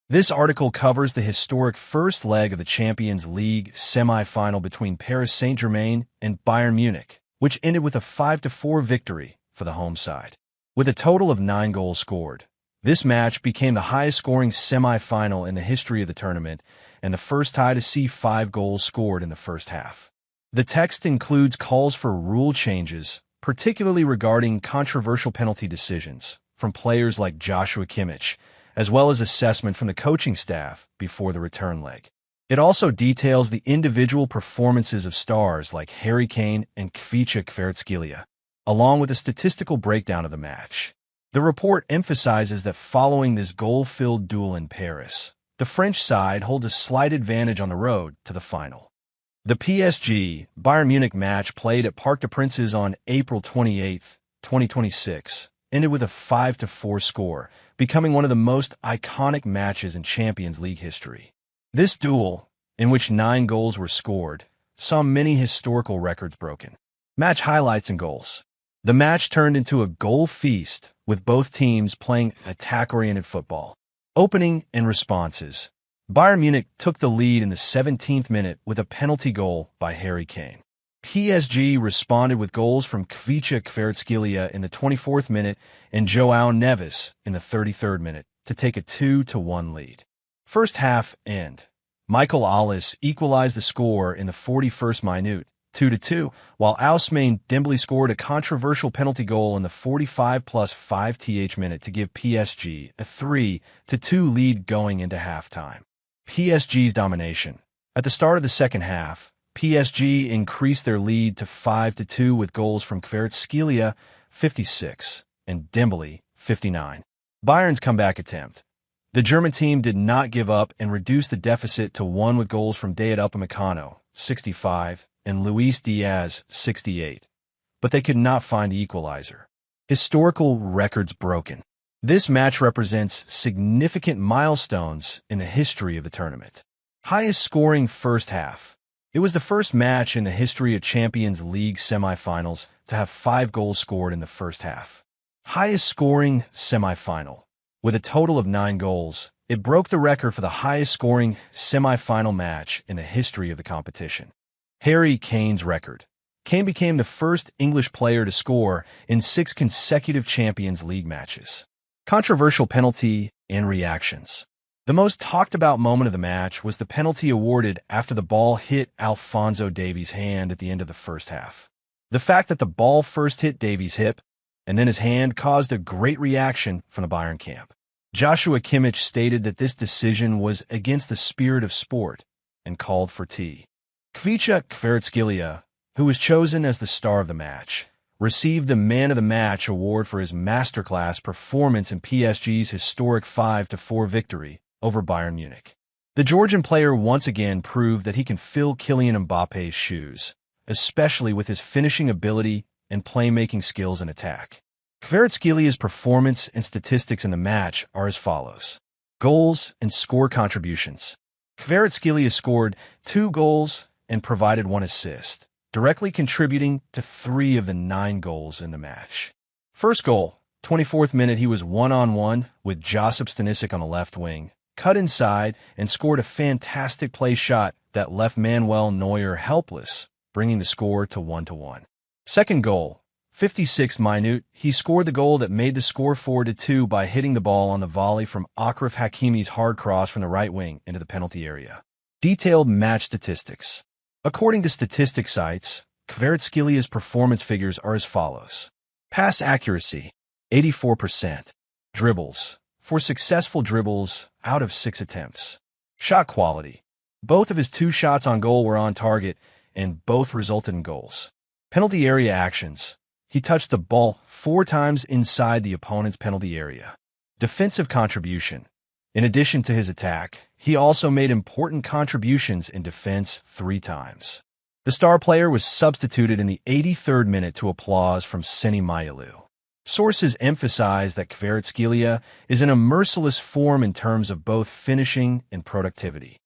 This article covers the historic first leg of the Champions League semi-final between Paris Saint-Germain and Bayern Munich, which ended with a 5-4 victory for the home side. With a total of 9 goals scored, this match became the highest-scoring semi-final in the history of the tournament and the first tie to see 5 goals scored in the first half. The text includes calls for rule changes, particularly regarding controversial penalty decisions from players like Joshua Kimmich, as well as assessment from the coaching staff before the return leg. It also details the individual performances of stars like Harry Kane and Kvaratskhelia, along with a statistical breakdown of the match. The report emphasizes that following this goal-filled duel in Paris, the French side holds a slight advantage on the road to the final. The PSG-Bayern Munich match played at Parc des Princes on April 28, 2026, ended with a 5-4 score, becoming one of the most iconic matches in Champions League history. This duel, in which 9 goals were scored, saw many historical records broken. Match highlights and goals. The match turned into a goal feast, with both teams playing attack-oriented football. Opening and responses. Bayern Munich took the lead in the 17th minute with a penalty goal by Harry Kane. PSG responded with goals from Kvaratskhelia in the 24th minute and João Neves in the 33rd minute to take a 2-1 lead. First half end. Michael Olise equalized the score in the 41st minute, 2-2, while Ousmane Dembele scored a controversial penalty goal in the 45+5th minute to give PSG a 3-2 lead going into halftime. PSG's domination. At the start of the second half, PSG increased their lead to 5-2 with goals from Kvaratskhelia, 56, and Dembele, 59. Bayern's comeback attempt. The German team did not give up and reduced the deficit to 1 with goals from Dayot Upamecano, 65, and Luis Diaz, 68. But they could not find the equalizer. Historical records broken. This match represents significant milestones in the history of the tournament. Highest scoring first half. It was the first match in the history of Champions League semifinals to have 5 goals scored in the first half. Highest scoring semifinal. With a total of 9 goals, it broke the record for the highest scoring semifinal match in the history of the competition. Harry Kane's record. Kane became the first English player to score in 6 consecutive Champions League matches. Controversial penalty and reactions. The most talked-about moment of the match was the penalty awarded after the ball hit Alphonso Davies' hand at the end of the first half. The fact that the ball first hit Davies' hip and then his hand caused a great reaction from the Bayern camp. Joshua Kimmich stated that this decision was against the spirit of sport and called for tea. Kvaratskhelia, who was chosen as the star of the match, received the Man of the Match award for his masterclass performance in PSG's historic 5-4 victory over Bayern Munich. The Georgian player once again proved that he can fill Kylian Mbappe's shoes, especially with his finishing ability and playmaking skills in attack. Kvaratskelia's performance and statistics in the match are as follows. Goals and score contributions. Kvaratskhelia scored 2 goals and provided 1 assist, directly contributing to 3 of the 9 goals in the match. First goal, 24th minute, he was one-on-one with Josip Stanisic on the left wing, cut inside, and scored a fantastic play shot that left Manuel Neuer helpless, bringing the score to 1-1. Second goal, 56th minute, he scored the goal that made the score 4-2 by hitting the ball on the volley from Achraf Hakimi's hard cross from the right wing into the penalty area. Detailed match statistics. According to statistic sites, Kvaratskelia's performance figures are as follows. Pass accuracy, 84%. Dribbles, 4 successful dribbles out of 6 attempts. Shot quality. Both of his 2 shots on goal were on target, and both resulted in goals. Penalty area actions. He touched the ball 4 times inside the opponent's penalty area. Defensive contribution. In addition to his attack, he also made important contributions in defense 3 times. The star player was substituted in the 83rd minute to applause from Seni Mayalu. Sources emphasize that Kvaratskhelia is in a merciless form in terms of both finishing and productivity.